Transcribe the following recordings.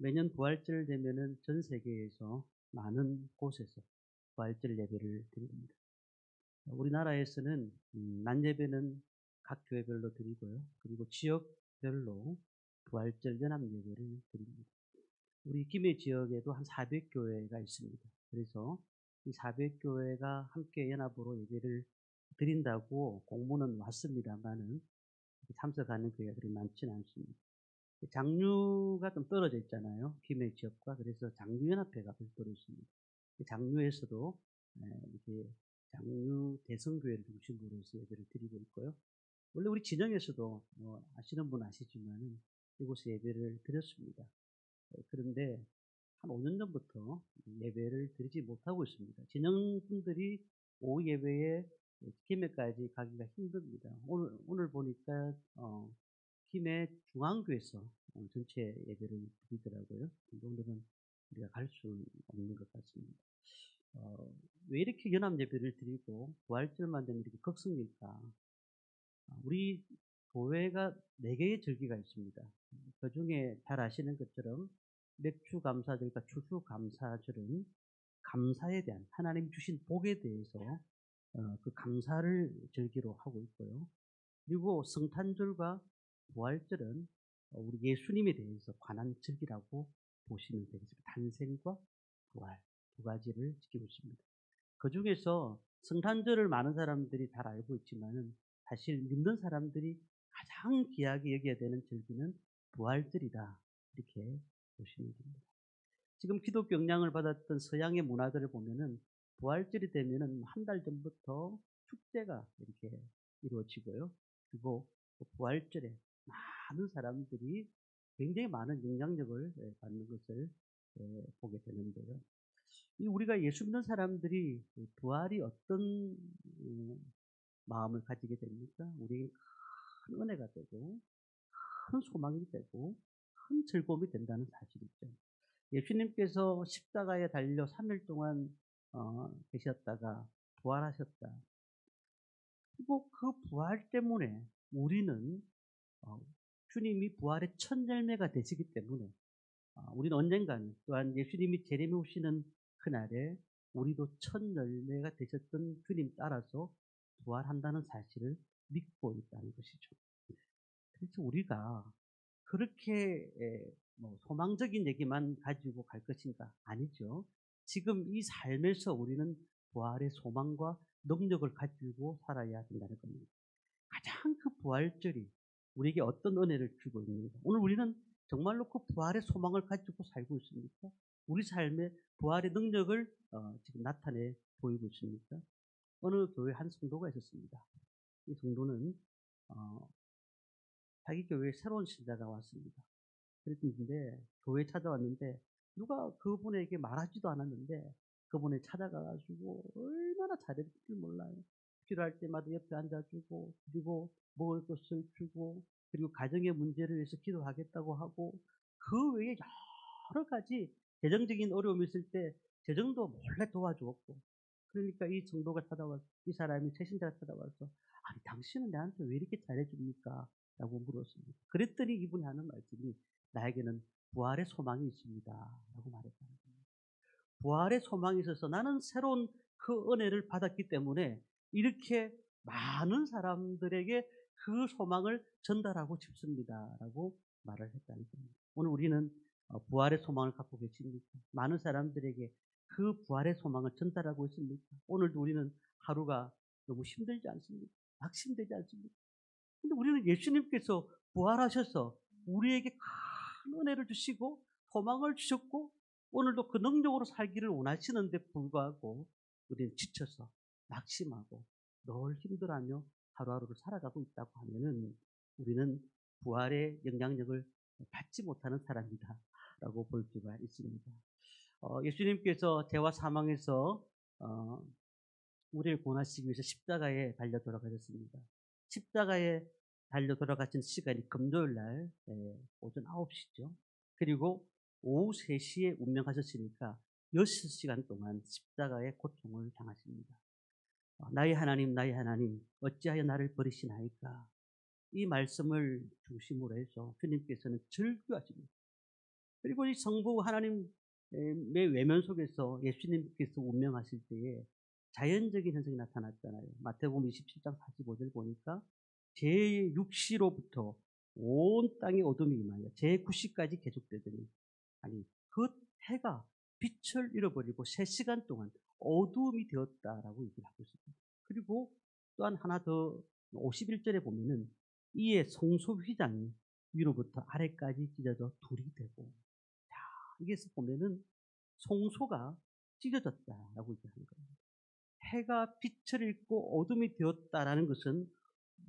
매년 부활절 되면은 전 세계에서 많은 곳에서 부활절 예배를 드립니다. 우리나라에서는 낮 예배는 각 교회별로 드리고요. 그리고 지역별로 부활절 연합 예배를 드립니다. 우리 김해 지역에도 한 400 교회가 있습니다. 그래서 이 400 교회가 함께 연합으로 예배를 드린다고 공문은 왔습니다마는 참석하는 교회들이 많지는 않습니다. 장류가 좀 떨어져 있잖아요. 김해 지역과. 그래서 장류연합회가 별도로 있습니다. 장류에서도 이렇게 장류 대성교회를 중심으로 해서 예배를 드리고 있고요. 원래 우리 진영에서도 아시는 분 아시지만은 이곳에 예배를 드렸습니다. 그런데 한 5년 전부터 예배를 드리지 못하고 있습니다. 진영 분들이 오후 예배에 김해까지 가기가 힘듭니다. 오늘 보니까 김해 중앙교에서 전체 예배를 드리더라고요. 근데 오늘은 우리가 갈 수 없는 것 같습니다. 왜 이렇게 연합 예배를 드리고 부활절만 되면 이렇게 극성일까? 우리 교회가 4개의 절기가 있습니다. 그중에 잘 아시는 것처럼 맥주감사절과 추수감사절은 감사에 대한 하나님 주신 복에 대해서 그 감사를 절기로 하고 있고요. 그리고 성탄절과 부활절은 우리 예수님에 대해서 관한 절기라고 보시면 되겠습니다. 탄생과 부활 두 가지를 지키고 있습니다. 그중에서 성탄절을 많은 사람들이 잘 알고 있지만은 사실 믿는 사람들이 가장 귀하게 여겨야 되는 절기는 부활절이다. 이렇게 보시면 됩니다. 지금 기독교 영향을 받았던 서양의 문화들을 보면은 부활절이 되면은 한 달 전부터 축제가 이렇게 이루어지고요. 그리고 그 부활절에 많은 사람들이 굉장히 많은 영향력을 받는 것을 보게 되는데요. 이 우리가 예수 믿는 사람들이 부활이 어떤 마음을 가지게 됩니까? 우리에게 큰 은혜가 되고 큰 소망이 되고 큰 즐거움이 된다는 사실이죠. 예수님께서 십자가에 달려 3일 동안 계셨다가 부활하셨다. 그리고 그 부활 때문에 우리는 어, 주님이 부활의 첫 열매가 되시기 때문에 우리는 언젠가는 또한 예수님이 재림해 오시는 그날에 우리도 첫 열매가 되셨던 주님 따라서 부활한다는 사실을 믿고 있다는 것이죠. 그래서 우리가 그렇게 뭐 소망적인 얘기만 가지고 갈 것인가? 아니죠. 지금 이 삶에서 우리는 부활의 소망과 능력을 가지고 살아야 된다는 겁니다. 가장 그 부활절이 우리에게 어떤 은혜를 주고 있는가? 오늘 우리는 정말로 그 부활의 소망을 가지고 살고 있습니까? 우리 삶에 부활의 능력을 지금 나타내 보이고 있습니까? 어느 교회 한 성도가 있었습니다. 이 성도는 어, 자기 교회에 새로운 신자가 왔습니다. 그랬는데 교회에 찾아왔는데 누가 그분에게 말하지도 않았는데 그분에 찾아가가지고 얼마나 잘해줄 줄 몰라요. 필요할 때마다 옆에 앉아주고 그리고 먹을 것을 주고 그리고 가정의 문제를 위해서 기도하겠다고 하고 그 외에 여러 가지 재정적인 어려움이 있을 때 재정도 몰래 도와주었고 그러니까 이 성도가 찾아와서 이 사람이 최신자가 찾아와서 아니 당신은 나한테 왜 이렇게 잘해줍니까? 라고 물었습니다. 그랬더니 이분이 하는 말씀이 나에게는 부활의 소망이 있습니다. 라고 말했다는 겁니다. 부활의 소망이 있어서 나는 새로운 그 은혜를 받았기 때문에 이렇게 많은 사람들에게 그 소망을 전달하고 싶습니다. 라고 말을 했다는 겁니다. 오늘 우리는 부활의 소망을 갖고 계십니까? 많은 사람들에게 그 부활의 소망을 전달하고 있습니까? 오늘도 우리는 하루가 너무 힘들지 않습니까? 낙심되지 않습니까? 근데 우리는 예수님께서 부활하셔서 우리에게 큰 은혜를 주시고 소망을 주셨고 오늘도 그 능력으로 살기를 원하시는데 불구하고 우리는 지쳐서 낙심하고 늘 힘들어하며 하루하루를 살아가고 있다고 하면은 우리는 부활의 영향력을 받지 못하는 사람이다 라고 볼 수가 있습니다. 예수님께서 죄와 사망에서 우리를 구원하시기 위해서 십자가에 달려 돌아가셨습니다. 십자가에 달려 돌아가신 시간이 금요일 날 오전 9시죠. 그리고 오후 3시에 운명하셨으니까 6시간 동안 십자가의 고통을 당하십니다. 나의 하나님, 어찌하여 나를 버리시나이까? 이 말씀을 중심으로 해서 주님께서는 절규하십니다. 그리고 이 성부 하나님의 외면 속에서 예수님께서 운명하실 때에 자연적인 현상이 나타났잖아요. 마태복음 27장 45절 보니까 제6시로부터 온 땅에 어둠이 임하여 제9시까지 계속되더니, 아니 그 해가 빛을 잃어버리고 3시간 동안 어두움이 되었다라고 얘기를 하고 있습니다. 그리고 또한 하나 더 51절에 보면은 이에 성소 휘장이 위로부터 아래까지 찢어져 둘이 되고, 여기에서 보면은 성소가 찢어졌다라고 얘기하는 거예요. 해가 빛을 잃고 어둠이 되었다라는 것은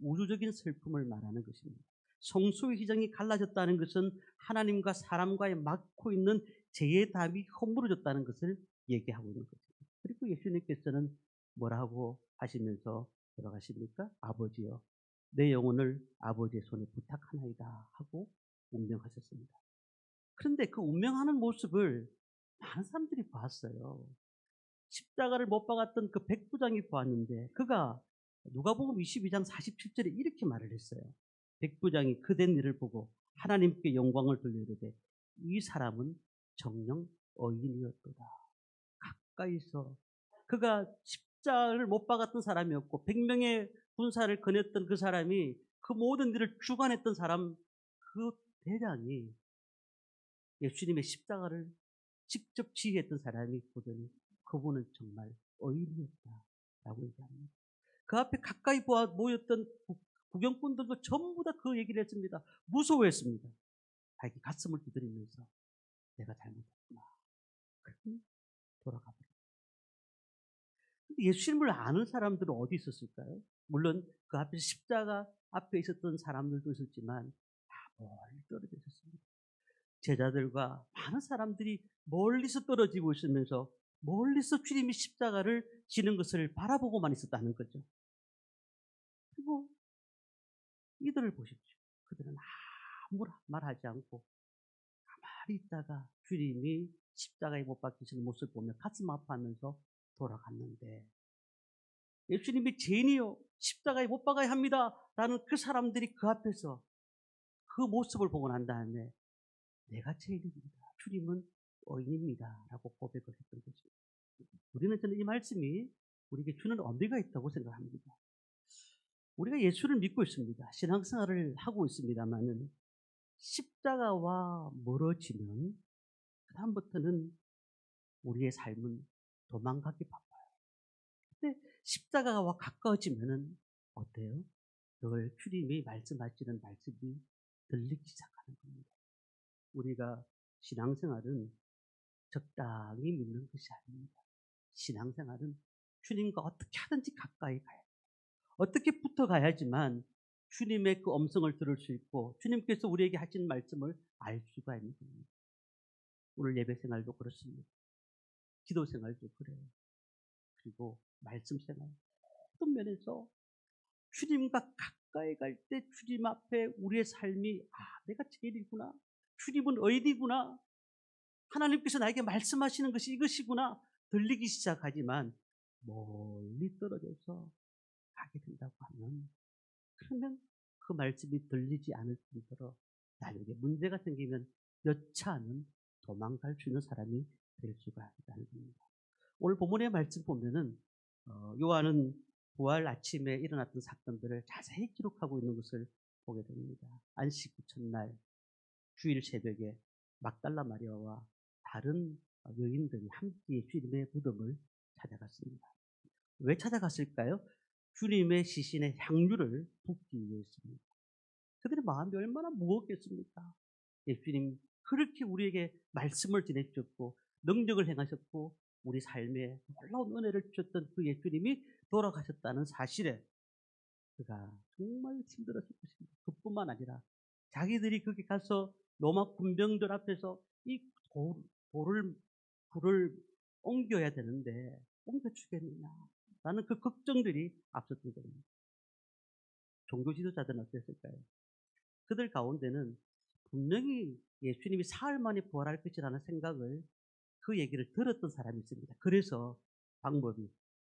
우주적인 슬픔을 말하는 것입니다. 성소의 휘장이 갈라졌다는 것은 하나님과 사람과의 막고 있는 죄의 담이 허물어졌다는 것을 얘기하고 있는 거죠. 그리고 예수님께서는 뭐라고 하시면서 돌아가십니까? 아버지여, 내 영혼을 아버지의 손에 부탁하나이다 하고 운명하셨습니다. 그런데 그 운명하는 모습을 많은 사람들이 봤어요. 십자가를 못 박았던 그 백부장이 보았는데, 그가 누가복음 22장 47절에 이렇게 말을 했어요. 백부장이 그된 일을 보고 하나님께 영광을 돌려 이르되 이 사람은 정녕 의인이었도다. 가까이서, 그가 십자가를 못 박았던 사람이었고 100명의 군사를 거냈던 그 사람이, 그 모든 일을 주관했던 사람, 그 대장이 예수님의 십자가를 직접 지휘했던 사람이 보더니 그분은 정말 의인이었다라고 얘기합니다. 그 앞에 가까이 모였던 구경꾼들도 전부 다 그 얘기를 했습니다. 무서워했습니다. 자기 가슴을 두드리면서 내가 잘못했구나. 그러니 돌아가 버렸어요. 예수님을 아는 사람들은 어디 있었을까요? 물론 그 앞에 십자가 앞에 있었던 사람들도 있었지만 다 멀리 떨어져 있었습니다. 제자들과 많은 사람들이 멀리서 떨어지고 있으면서 멀리서 주님이 십자가를 지는 것을 바라보고만 있었다는 거죠. 그리고 이들을 보십시오. 그들은 아무 말하지 않고 가만히 있다가 주님이 십자가에 못 박히시는 모습을 보며 가슴 아파하면서 돌아갔는데, 예수님이 죄인이요 십자가에 못 박아야 합니다 라는 그 사람들이 그 앞에서 그 모습을 보고 난 다음에 내가 죄인입니다, 주님은 의인입니다 라고 고백을 했던 것입니다. 우리는 저는 이 말씀이 우리에게 주는 의미가 있다고 생각합니다. 우리가 예수를 믿고 있습니다. 신앙생활을 하고 있습니다만은 십자가와 멀어지면 그다음부터는 우리의 삶은 도망가기 바빠요. 근데 십자가와 가까워지면은 어때요? 늘 주님이 말씀하시는 말씀이 들리기 시작하는 겁니다. 우리가 신앙생활은 적당히 믿는 것이 아닙니다. 신앙생활은 주님과 어떻게 하든지 가까이 가야 돼요. 어떻게 붙어가야지만 주님의 그 음성을 들을 수 있고 주님께서 우리에게 하신 말씀을 알 수가 있는 겁니다. 오늘 예배 생활도 그렇습니다. 기도 생활도 그래요. 그리고 말씀 생활, 어떤 면에서 주님과 가까이 갈 때 주님 앞에 우리의 삶이 내가 죄인이구나, 주님은 의인이구나, 하나님께서 나에게 말씀하시는 것이 이것이구나 들리기 시작하지만 멀리 떨어져서 가게 된다고 하면, 그러면 그 말씀이 들리지 않을 뿐더러 나에게 문제가 생기면 여차하면 도망갈 수 있는 사람이 될 수가 있다는 겁니다. 오늘 본문의 말씀 보면은 요한은 부활 아침에 일어났던 사건들을 자세히 기록하고 있는 것을 보게 됩니다. 안식 후 첫날 주일 새벽에 막달라 마리아와 다른 여인들이 함께 주님의 무덤을 찾아갔습니다. 왜 찾아갔을까요? 주님의 시신의 향유를 붓기 위해서입니다. 그들의 마음이 얼마나 무겁겠습니까? 예수님 그렇게 우리에게 말씀을 전해주셨고 능력을 행하셨고 우리 삶에 놀라운 은혜를 주셨던 그 예수님이 돌아가셨다는 사실에 그가 정말 힘들었을 것입니다. 그뿐만 아니라 자기들이 거기 가서 로마 군병들 앞에서 이 불을 옮겨야 되는데 옮겨주겠느냐 라는 그 걱정들이 앞섰던 겁니다. 종교 지도자들은 어땠을까요? 그들 가운데는 분명히 예수님이 사흘 만에 부활할 것이라는 생각을, 그 얘기를 들었던 사람이 있습니다. 그래서 방법이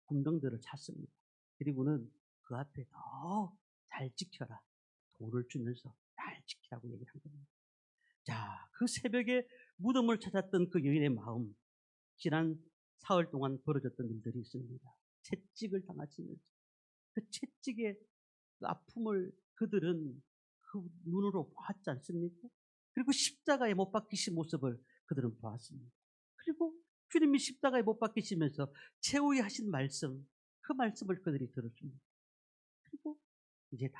군병들을 찾습니다. 그리고는 그 앞에 더 잘 지켜라, 돌을 주면서 잘 지키라고 얘기를 한 겁니다. 자, 그 새벽에 무덤을 찾았던 그 여인의 마음, 지난 사흘 동안 벌어졌던 일들이 있습니다. 채찍을 당하시면서 그 채찍의 그 아픔을 그들은 그 눈으로 보았지 않습니까? 그리고 십자가에 못 박히신 모습을 그들은 보았습니다. 그리고 주님이 십자가에 못 박히시면서 최후에 하신 말씀, 그 말씀을 그들이 들었습니다. 그리고 이제 다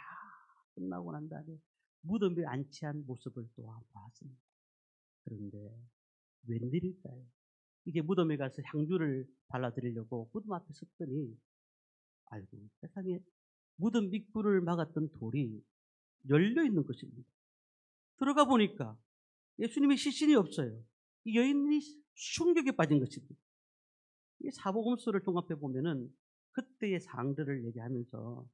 끝나고 난 다음에 무덤에 안치한 모습을 또한 보았습니다. 그런데 웬일일까요? 이제 무덤에 가서 향주를 발라드리려고 무덤 앞에 섰더니 아이고 세상에 무덤 입구를 막았던 돌이 열려 있는 것입니다. 들어가 보니까 예수님의 시신이 없어요. 이 여인이 충격에 빠진 것입니다. 이 사복음서를 종합해 보면은 그때의 상황들을 얘기하면서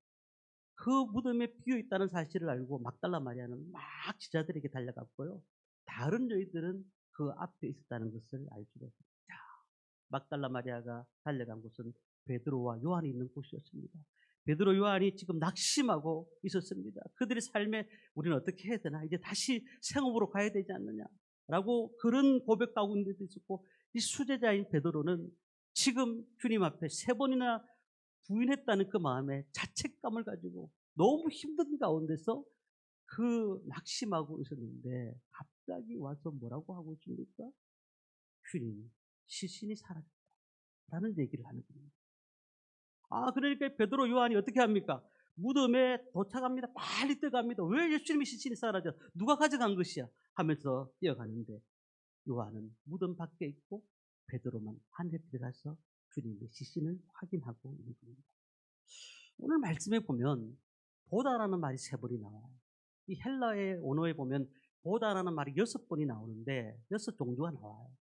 그 무덤에 비어 있다는 사실을 알고 막달라 마리아는 막 제자들에게 달려갔고요. 다른 여인들은 그 앞에 있었다는 것을 알 수가 있습니다. 막달라 마리아가 달려간 곳은 베드로와 요한이 있는 곳이었습니다. 베드로 요한이 지금 낙심하고 있었습니다. 그들의 삶에 우리는 어떻게 해야 되나? 이제 다시 생업으로 가야 되지 않느냐라고 그런 고백도 하고 있는 데도 있었고, 이 수제자인 베드로는 지금 주님 앞에 세 번이나 부인했다는 그 마음에 자책감을 가지고 너무 힘든 가운데서 그 낙심하고 있었는데 갑자기 와서 뭐라고 하고 있습니까? 주님, 시신이 사라졌다라는 얘기를 하는 겁니다. 그러니까 베드로 요한이 어떻게 합니까? 무덤에 도착합니다. 빨리 뛰어갑니다. 왜 예수님의 시신이 사라져? 누가 가져간 것이야? 하면서 뛰어가는데 요한은 무덤 밖에 있고 베드로만 안에 들어가서 주님의 시신을 확인하고 있는 겁니다. 오늘 말씀에 보면 보다라는 말이 세 번이 나와요. 이 헬라의 언어에 보면 보다라는 말이 6번이 나오는데 6종류가 나와요.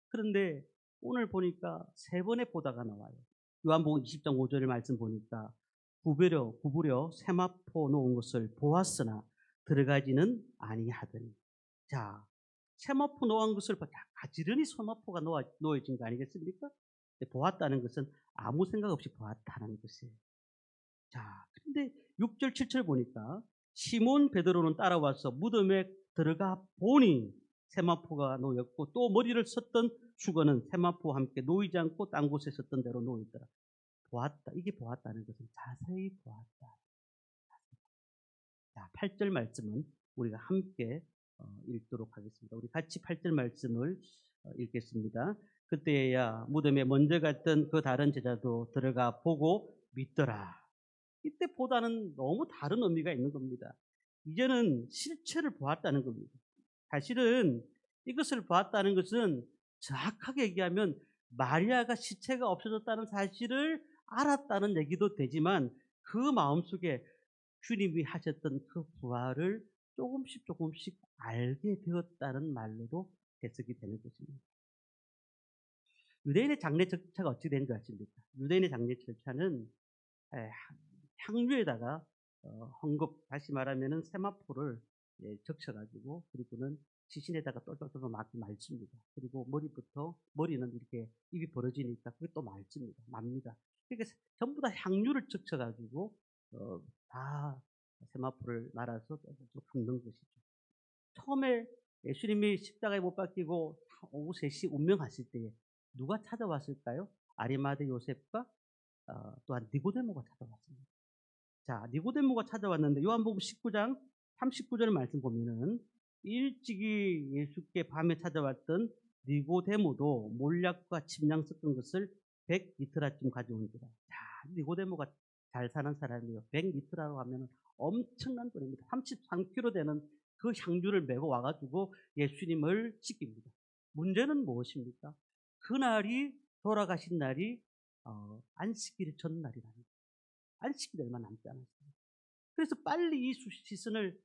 그런데 오늘 보니까 세 번의 보다가 나와요. 요한복음 20장 5절의 말씀 보니까 구부려 세마포 놓은 것을 보았으나 들어가지는 아니하더니. 자, 세마포 놓은 것을 가지런히 세마포가 놓여진 거 아니겠습니까? 보았다는 것은 아무 생각 없이 보았다는 것이에요. 자, 근데 6절, 7절 보니까 시몬 베드로는 따라와서 무덤에 들어가 보니 세마포가 놓였고 또 머리를 썼던 수건은 세마포와 함께 놓이지 않고 딴 곳에 썼던 대로 놓이더라. 보았다. 이게 보았다는 것은 자세히 보았다. 자, 8절 말씀은 우리가 함께 읽도록 하겠습니다. 우리 같이 8절 말씀을 읽겠습니다. 그때야 무덤에 먼저 갔던 그 다른 제자도 들어가 보고 믿더라. 이때 보다는 너무 다른 의미가 있는 겁니다. 이제는 실체를 보았다는 겁니다. 사실은 이것을 보았다는 것은 정확하게 얘기하면 마리아가 시체가 없어졌다는 사실을 알았다는 얘기도 되지만 그 마음속에 주님이 하셨던 그 부활을 조금씩 알게 되었다는 말로도 해석이 되는 것입니다. 유대인의 장례 절차가 어떻게 되는 줄 아십니까? 유대인의 장례 절차는 향유에다가 헝겊, 다시 말하면은 세마포를 적셔가지고 그리고는 시신에다가 똘똘똘 말습니다. 그리고 머리는 이렇게 입이 벌어지니까 그게 또 맙니다. 그러니까 전부 다 향유를 적셔가지고 다 세마포를 말아서 똘똘똘 굽는 것이죠. 처음에 예수님이 십자가에 못 박히고 오후 3시 운명하실 때 누가 찾아왔을까요? 아리마대 요셉과 또한 니고데모가 찾아왔습니다. 자, 니고데모가 찾아왔는데 요한복음 19장 39절 말씀 보면은 일찍이 예수께 밤에 찾아왔던 니고데모도 몰약과 침량 섞은 것을 100리터라쯤 가져온지라. 자, 니고데모가 잘 사는 사람이에요. 100리터라고 하면 엄청난 돈입니다. 33kg 되는 그 향유를 메고 와가지고 예수님을 씻깁니다. 문제는 무엇입니까? 그날이 돌아가신 날이 안식일 전날이라는 거예요. 안식일 얼마 남지 않았어요. 그래서 빨리 이 시선을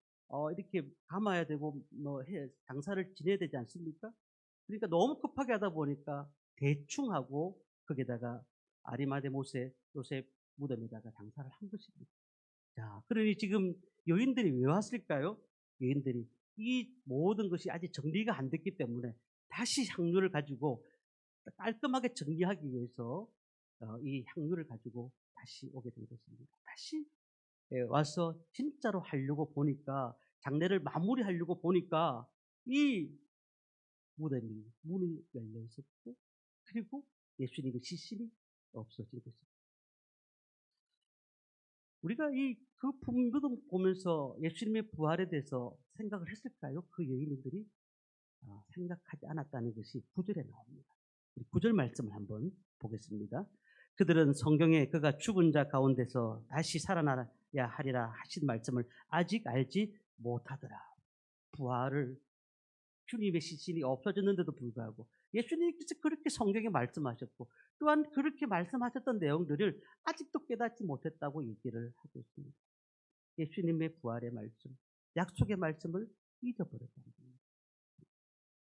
이렇게 감아야 되고 장사를 지내야 되지 않습니까? 그러니까 너무 급하게 하다 보니까 대충 하고 거기다가 아리마대 요셉 무덤에다가 장사를 한 것입니다. 자, 그러니 지금 여인들이 왜 왔을까요? 여인들이 이 모든 것이 아직 정리가 안 됐기 때문에 다시 향유를 가지고 깔끔하게 정리하기 위해서 이 향유를 가지고 다시 오게 된 것입니다. 다시 와서 진짜로 하려고 보니까 장례를 마무리하려고 보니까 이 무덤이 문이 열려 있었고 그리고 예수님의 시신이 없어진 것입니다. 우리가 그 무덤 보면서 예수님의 부활에 대해서 생각을 했을까요? 그 여인들이 생각하지 않았다는 것이 9절에 나옵니다. 9절 말씀을 한번 보겠습니다. 그들은 성경에 그가 죽은 자 가운데서 다시 살아나야 하리라 하신 말씀을 아직 알지 못하더라. 부활을 주님의 시신이 없어졌는데도 불구하고 예수님께서 그렇게 성경에 말씀하셨고 또한 그렇게 말씀하셨던 내용들을 아직도 깨닫지 못했다고 얘기를 하고 있습니다. 예수님의 부활의 말씀, 약속의 말씀을 잊어버렸다는 겁니다.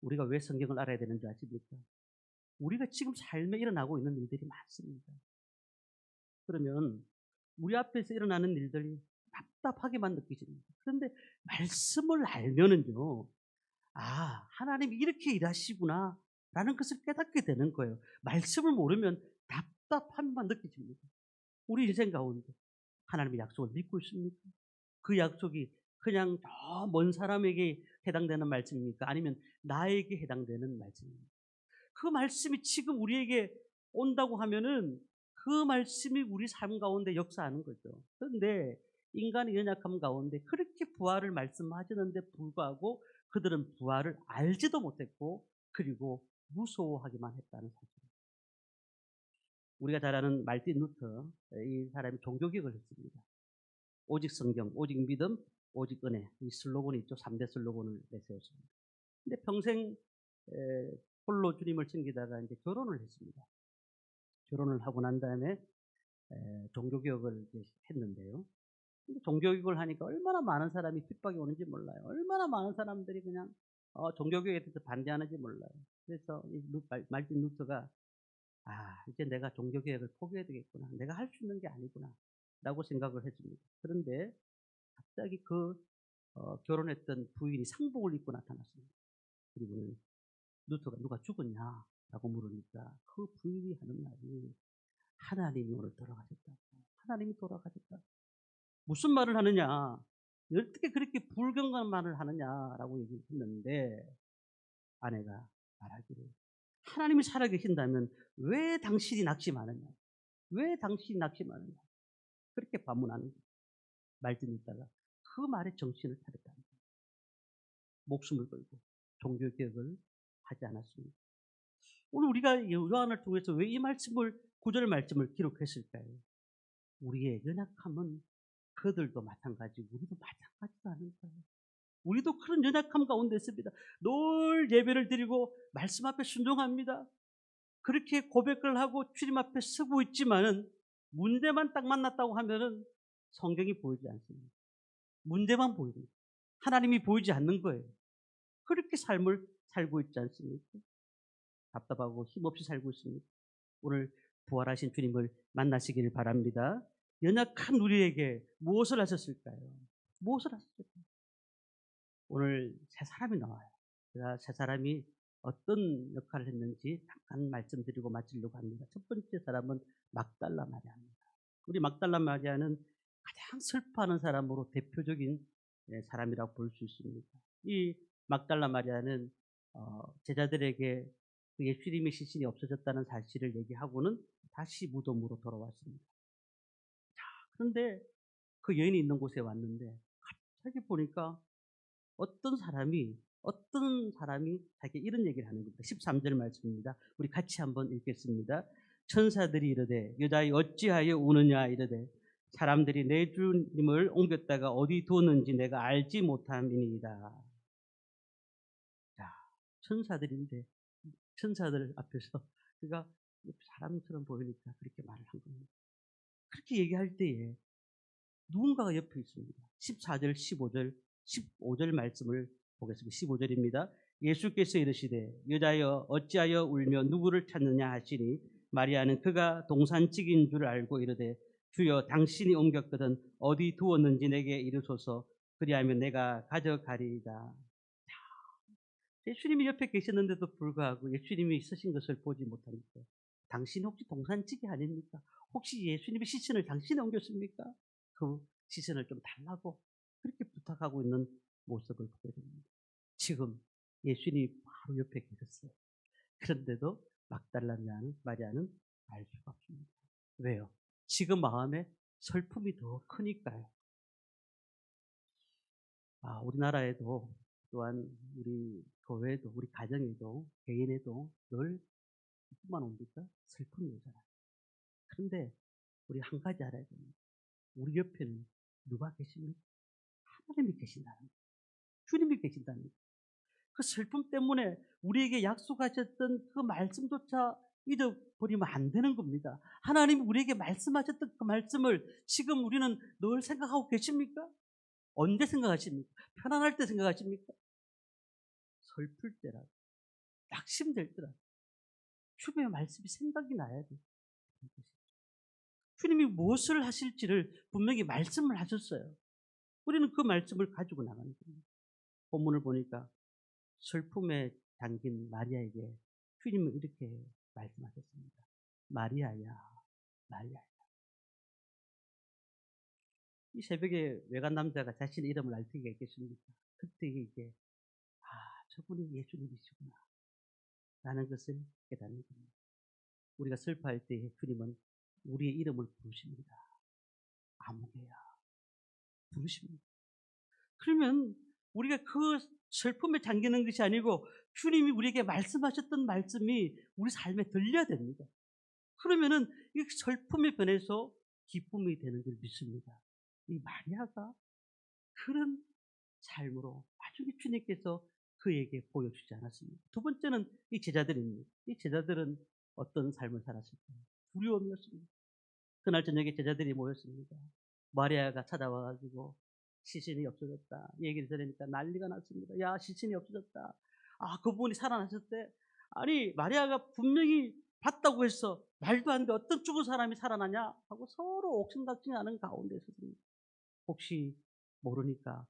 우리가 왜 성경을 알아야 되는지 아십니까? 우리가 지금 삶에 일어나고 있는 일들이 많습니다. 그러면 우리 앞에서 일어나는 일들이 답답하게만 느껴집니다. 그런데 말씀을 알면은요, 하나님이 이렇게 일하시구나 라는 것을 깨닫게 되는 거예요. 말씀을 모르면 답답함만 느껴집니다. 우리 인생 가운데 하나님의 약속을 믿고 있습니까? 그 약속이 그냥 저 먼 사람에게 해당되는 말씀입니까? 아니면 나에게 해당되는 말씀입니까? 그 말씀이 지금 우리에게 온다고 하면은 그 말씀이 우리 삶 가운데 역사하는 거죠. 그런데 인간의 연약함 가운데 그렇게 부활을 말씀하시는데 불구하고 그들은 부활을 알지도 못했고 그리고 무서워하기만 했다는 사실입니다. 우리가 잘 아는 말틴 루터, 이 사람이 종교개혁을 했습니다. 오직 성경, 오직 믿음, 오직 은혜. 이 슬로건이 있죠. 3대 슬로건을 내세웠습니다. 근데 평생 홀로 주님을 섬기다가 이제 결혼을 했습니다. 결혼을 하고 난 다음에 종교개혁을 했는데요. 근데 종교개혁을 하니까 얼마나 많은 사람이 핍박이 오는지 몰라요. 얼마나 많은 사람들이 그냥 종교개혁에 대해서 반대하는지 몰라요. 그래서 말틴 루터가 이제 내가 종교개혁을 포기해야 되겠구나. 내가 할 수 있는 게 아니구나. 라고 생각을 했습니다. 그런데 갑자기 결혼했던 부인이 상복을 입고 나타났습니다. 그리고는 루터가 누가 죽었냐? 라고 물으니까 그 부인이 하는 말이 하나님이 오늘 돌아가셨다고. 하나님이 돌아가셨다고. 무슨 말을 하느냐? 어떻게 그렇게 불경한 말을 하느냐라고 얘기했는데 아내가 말하기를 하나님이 살아계신다면 왜 당신이 낙심하느냐? 왜 당신이 낙심하느냐? 그렇게 반문하는 거예요. 말씀 있다가 그 말에 정신을 차렸다는 거예요. 목숨을 걸고 종교개혁을 하지 않았습니다. 오늘 우리가 요한을 통해서 왜 이 말씀을 9절 말씀을 기록했을까요? 우리의 연약함은 그들도 마찬가지고 우리도 마찬가지라는 거예요. 우리도 그런 연약함 가운데 있습니다. 늘 예배를 드리고 말씀 앞에 순종합니다. 그렇게 고백을 하고 주님 앞에 서고 있지만은 문제만 딱 만났다고 하면은 성경이 보이지 않습니다. 문제만 보입니다. 하나님이 보이지 않는 거예요. 그렇게 삶을 살고 있지 않습니까? 답답하고 힘없이 살고 있습니다. 오늘 부활하신 주님을 만나시기를 바랍니다. 연약한 우리에게 무엇을 하셨을까요? 무엇을 하셨을까요? 오늘 세 사람이 나와요. 제가 세 사람이 어떤 역할을 했는지 잠깐 말씀드리고 마치려고 합니다. 첫 번째 사람은 막달라 마리아입니다. 우리 막달라 마리아는 가장 슬퍼하는 사람으로 대표적인 사람이라고 볼 수 있습니다. 이 막달라 마리아는 제자들에게 그 예수님의 시신이 없어졌다는 사실을 얘기하고는 다시 무덤으로 돌아왔습니다. 그런데 그 여인이 있는 곳에 왔는데 갑자기 보니까 어떤 사람이 자기에게 이런 얘기를 하는 겁니다. 13절 말씀입니다. 우리 같이 한번 읽겠습니다. 천사들이 이르되 여자여 어찌하여 우느냐 이르되 사람들이 내 주님을 옮겼다가 어디 두었는지 내가 알지 못함이니이다. 자, 천사들인데 천사들 앞에서 그가 사람처럼 보이니까 그렇게 말을 한 겁니다. 그렇게 얘기할 때에 누군가가 옆에 있습니다. 14절, 15절 말씀을 보겠습니다. 15절입니다. 예수께서 이르시되 여자여 어찌하여 울며 누구를 찾느냐 하시니 마리아는 그가 동산직인 줄 알고 이르되 주여 당신이 옮겼거든 어디 두었는지 내게 이르소서 그리하면 내가 가져가리이다. 예수님이 옆에 계셨는데도 불구하고 예수님이 있으신 것을 보지 못하니까 당신 혹시 동산직이 아닙니까? 혹시 예수님의 시신을 당신이 옮겼습니까? 그 시선을 좀 달라고 그렇게 부탁하고 있는 모습을 보게 됩니다. 지금 예수님이 바로 옆에 계셨어요. 그런데도 막달라 마리아는 알 수가 없습니다. 왜요? 지금 마음에 슬픔이 더 크니까요. 우리나라에도 또한 우리 교회도 우리 가정에도 개인에도 늘 누구만 옵니까? 슬픔이 오잖아요. 그런데 우리 한 가지 알아야 됩니다. 우리 옆에는 누가 계십니까? 하나님이 계신다는 거예요. 주님이 계신다는 거예요. 그 슬픔 때문에 우리에게 약속하셨던 그 말씀조차 잊어버리면 안 되는 겁니다. 하나님이 우리에게 말씀하셨던 그 말씀을 지금 우리는 늘 생각하고 계십니까? 언제 생각하십니까? 편안할 때 생각하십니까? 슬플 때라도, 낙심될 때라도 주님의 말씀이 생각이 나야 돼요. 주님이 무엇을 하실지를 분명히 말씀을 하셨어요. 우리는 그 말씀을 가지고 나가는 겁니다. 본문을 보니까 슬픔에 잠긴 마리아에게 주님은 이렇게 말씀하셨습니다. 마리아야, 마리아야. 이 새벽에 외간 남자가 자신의 이름을 알 때가 있겠습니까? 그때 이제 저분이 예수님이시구나 라는 것을 깨닫는 겁니다. 우리가 슬퍼할 때 주님은 우리의 이름을 부르십니다. 아무개야 부르십니다. 그러면 우리가 그 슬픔에 잠기는 것이 아니고 주님이 우리에게 말씀하셨던 말씀이 우리 삶에 들려야 됩니다. 그러면은 이 슬픔의 변해서 기쁨이 되는 걸 믿습니다. 이 마리아가 그런 삶으로 나중에 주님께서 그에게 보여주지 않았습니다. 두 번째는 이 제자들입니다. 이 제자들은 어떤 삶을 살았을까요? 두려움이었습니다. 그날 저녁에 제자들이 모였습니다. 마리아가 찾아와가지고 시신이 없어졌다 얘기를 들으니까 난리가 났습니다. 야, 시신이 없어졌다. 그분이 살아나셨대. 아니, 마리아가 분명히 봤다고 해서 말도 안 돼 어떤 죽은 사람이 살아나냐 하고 서로 옥신각신하는 가운데 있었습니다. 혹시 모르니까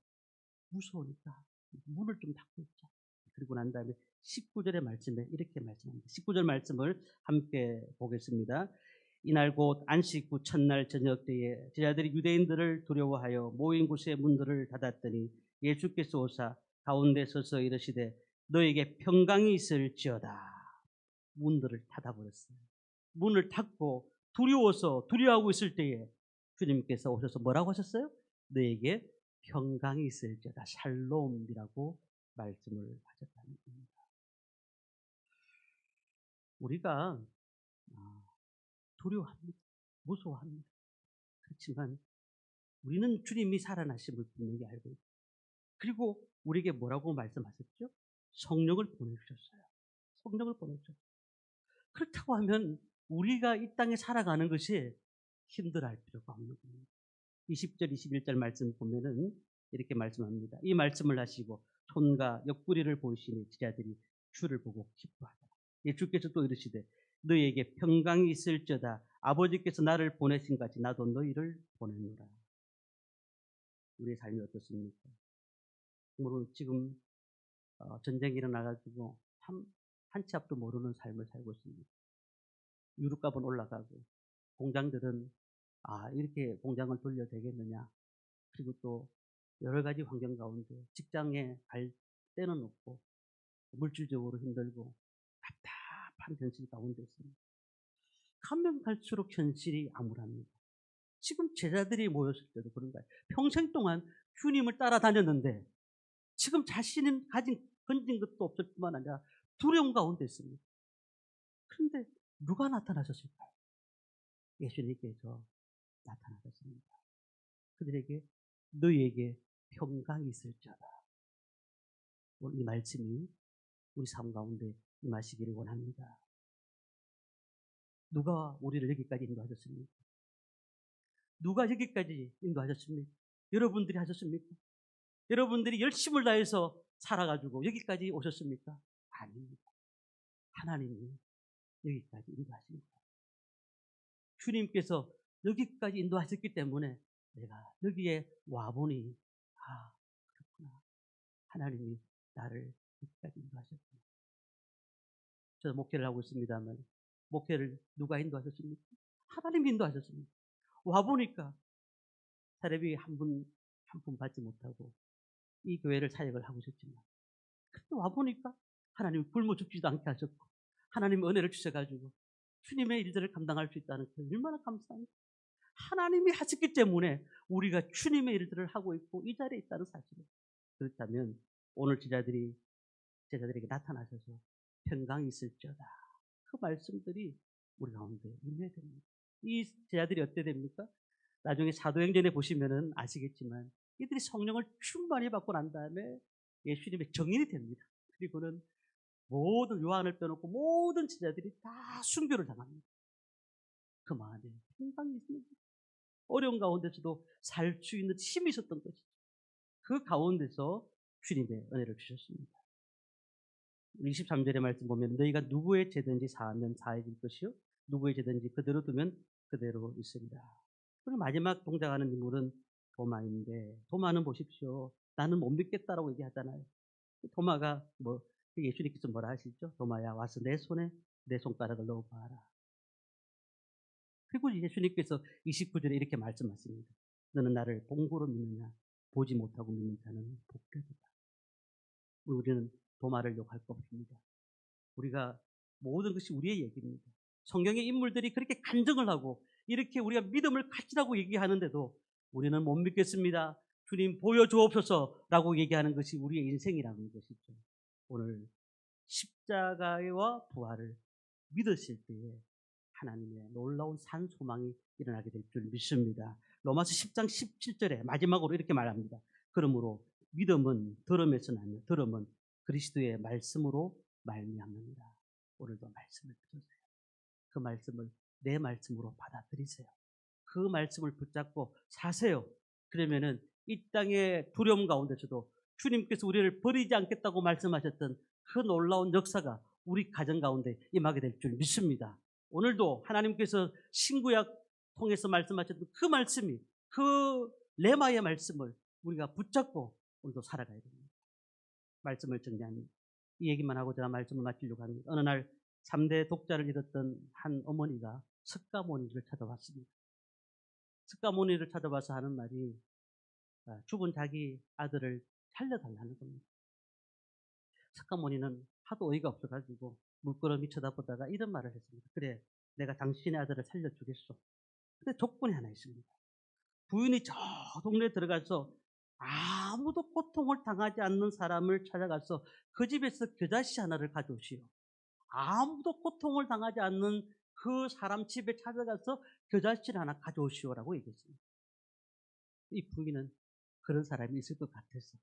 무서우니까 문을 좀 닫고 있자. 그리고 난 다음에 19절의 말씀에 이렇게 말씀합니다. 19절 말씀을 함께 보겠습니다. 이날 곧 안식 후 첫날 저녁 때에 제자들이 유대인들을 두려워하여 모인 곳의 문들을 닫았더니 예수께서 오사 가운데 서서 이르시되 너에게 평강이 있을지어다. 문들을 닫아버렸어요. 문을 닫고 두려워하고 있을 때에 주님께서 오셔서 뭐라고 하셨어요? 너에게 평강이 있을지어다. 샬롬이라고 말씀을 하셨다는 겁니다. 우리가 두려워합니다. 무서워합니다. 그렇지만 우리는 주님이 살아나심을 분명히 알고 있고, 그리고 우리에게 뭐라고 말씀하셨죠? 성령을 보내주셨어요. 성령을 보내주셨어요. 그렇다고 하면 우리가 이 땅에 살아가는 것이 힘들어할 필요가 없는 겁니다. 20절, 21절 말씀 보면은 이렇게 말씀합니다. 이 말씀을 하시고 손과 옆구리를 보이시니 제자들이 주를 보고 기뻐하더라. 예수께서 또 이르시되 너희에게 평강이 있을지어다. 아버지께서 나를 보내신 같이 나도 너희를 보내노라. 우리의 삶이 어떻습니까? 물론 지금 전쟁이 일어나가지고 참 한 치 앞도 모르는 삶을 살고 있습니다. 유류값은 올라가고 공장들은 이렇게 공장을 돌려야 되겠느냐. 그리고 또 여러 가지 환경 가운데 직장에 갈 때는 없고 물질적으로 힘들고 답답한 현실 가운데 있습니다. 가면 갈수록 현실이 암울합니다. 지금 제자들이 모였을 때도 그런 거예요. 평생 동안 주님을 따라다녔는데 지금 자신은 건진 것도 없을 뿐만 아니라 두려움 가운데 있습니다. 그런데 누가 나타나셨을까요? 예수님께서 나타나셨습니다. 그들에게 너희에게 평강이 있을지어다. 오늘 이 말씀이 우리 삶 가운데 임하시기를 원합니다. 누가 우리를 여기까지 인도하셨습니까? 누가 여기까지 인도하셨습니까? 여러분들이 하셨습니까? 여러분들이 열심을 다해서 살아가지고 여기까지 오셨습니까? 아닙니다. 하나님이 여기까지 인도하십니다. 주님께서 여기까지 인도하셨기 때문에 내가 여기에 와보니 그렇구나. 하나님이 나를 여기까지 인도하셨구나. 저는 목회를 하고 있습니다만 목회를 누가 인도하셨습니까? 하나님이 인도하셨습니다. 와보니까 사례비 한 푼 받지 못하고 이 교회를 사역을 하고 있었지만 근데 와보니까 하나님이 굶어 죽지도 않게 하셨고 하나님의 은혜를 주셔가지고 주님의 일들을 감당할 수 있다는 그 얼마나 감사합니다. 하나님이 하셨기 때문에 우리가 주님의 일들을 하고 있고 이 자리에 있다는 사실을. 그렇다면 오늘 제자들에게 나타나셔서 평강이 있을지어다. 그 말씀들이 우리 가운데 임해야 됩니다. 이 제자들이 어때 됩니까? 나중에 사도행전에 보시면은 아시겠지만 이들이 성령을 충만히 받고 난 다음에 예수님의 정인이 됩니다. 그리고는 모든 요한을 빼놓고 모든 제자들이 다 순교를 당합니다. 그 마음에 평강이 있습니다. 어려운 가운데서도 살 수 있는 힘이 있었던 것이죠. 그 가운데서 주님의 은혜를 주셨습니다. 23절의 말씀 보면 너희가 누구의 죄든지 사하면 사해질 것이요 누구의 죄든지 그대로 두면 그대로 있으리라. 그리고 마지막 동작하는 인물은 도마인데 도마는 보십시오. 나는 못 믿겠다라고 얘기하잖아요. 도마가 예수님께서 뭐라 하시죠? 도마야 와서 내 손에 내 손가락을 넣어봐라. 그리고 예수님께서 29절에 이렇게 말씀하십니다. 너는 나를 본고로 믿느냐 보지 못하고 믿는 자는 복되도다. 우리는 도마를 욕할 거 없습니다. 우리가 모든 것이 우리의 얘기입니다. 성경의 인물들이 그렇게 간증을 하고 이렇게 우리가 믿음을 가지라고 얘기하는데도 우리는 못 믿겠습니다. 주님 보여주옵소서라고 얘기하는 것이 우리의 인생이라는 것이죠. 오늘 십자가와 부활을 믿으실 때에 하나님의 놀라운 산 소망이 일어나게 될 줄 믿습니다. 로마서 10장 17절에 마지막으로 이렇게 말합니다. 그러므로 믿음은 들음에서 나며 들음은 그리스도의 말씀으로 말미암는다. 오늘도 말씀을 들으세요. 그 말씀을 내 말씀으로 받아들이세요. 그 말씀을 붙잡고 사세요. 그러면은 이 땅의 두려움 가운데서도 주님께서 우리를 버리지 않겠다고 말씀하셨던 그 놀라운 역사가 우리 가정 가운데 임하게 될 줄 믿습니다. 오늘도 하나님께서 신구약 통해서 말씀하셨던 그 말씀이 그 레마의 말씀을 우리가 붙잡고 오늘도 살아가야 됩니다. 말씀을 정리합니다. 이 얘기만 하고 제가 말씀을 마치려고 합니다. 어느 날 3대 독자를 잃었던 한 어머니가 석가모니를 찾아왔습니다. 석가모니를 찾아와서 하는 말이 죽은 자기 아들을 살려달라는 겁니다. 석가모니는 하도 어이가 없어가지고 물끄러미 쳐다보다가 이런 말을 했습니다. 그래, 내가 당신의 아들을 살려주겠소. 근데 조건이 하나 있습니다. 부인이 저 동네에 들어가서 아무도 고통을 당하지 않는 사람을 찾아가서 그 집에서 겨자씨 하나를 가져오시오. 아무도 고통을 당하지 않는 그 사람 집에 찾아가서 겨자씨를 하나 가져오시오라고 얘기했습니다. 이 부인은 그런 사람이 있을 것 같아서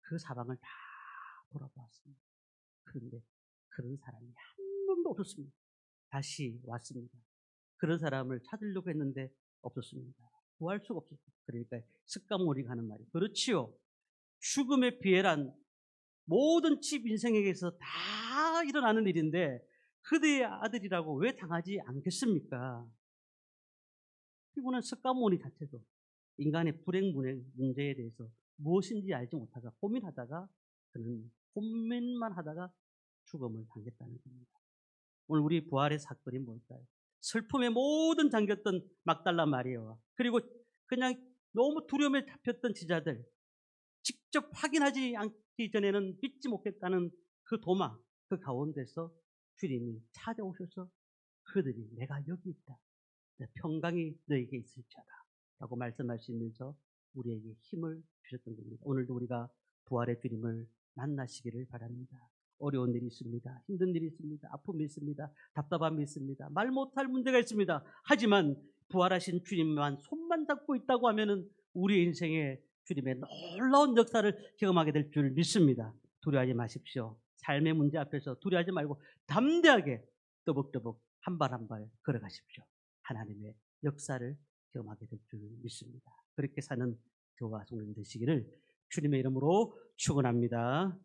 그 사방을 다 돌아보았습니다. 그런데 그런 사람이 한 명도 없었습니다. 다시 왔습니다. 그런 사람을 찾으려고 했는데 없었습니다. 구할 수가 없었습니다. 그러니까 석가모니가 하는 말이 그렇지요. 죽음의 비애란 모든 집 인생에게서 다 일어나는 일인데 그대의 아들이라고 왜 당하지 않겠습니까? 그리고는 석가모니 자체도 인간의 불행 문제에 대해서 무엇인지 알지 못하다 고민하다가 그는 고민만 하다가 죽음을 당했다는 겁니다. 오늘 우리 부활의 사건이 뭘까요? 슬픔에 모든 잠겼던 막달라 마리아와 그리고 그냥 너무 두려움에 잡혔던 제자들, 직접 확인하지 않기 전에는 믿지 못했다는 그 도마, 그 가운데서 주님이 찾아오셔서 그들이 내가 여기 있다. 내 평강이 너에게 있을지어다 라고 말씀하시면서 우리에게 힘을 주셨던 겁니다. 오늘도 우리가 부활의 주님을 만나시기를 바랍니다. 어려운 일이 있습니다. 힘든 일이 있습니다. 아픔이 있습니다. 답답함이 있습니다. 말 못할 문제가 있습니다. 하지만 부활하신 주님만 손만 잡고 있다고 하면은 우리 인생에 주님의 놀라운 역사를 경험하게 될 줄 믿습니다. 두려워하지 마십시오. 삶의 문제 앞에서 두려워하지 말고 담대하게 떠벅떠벅 한 발 한 발 걸어가십시오. 하나님의 역사를 경험하게 될 줄 믿습니다. 그렇게 사는 저와 성도님 되시기를 주님의 이름으로 축원합니다.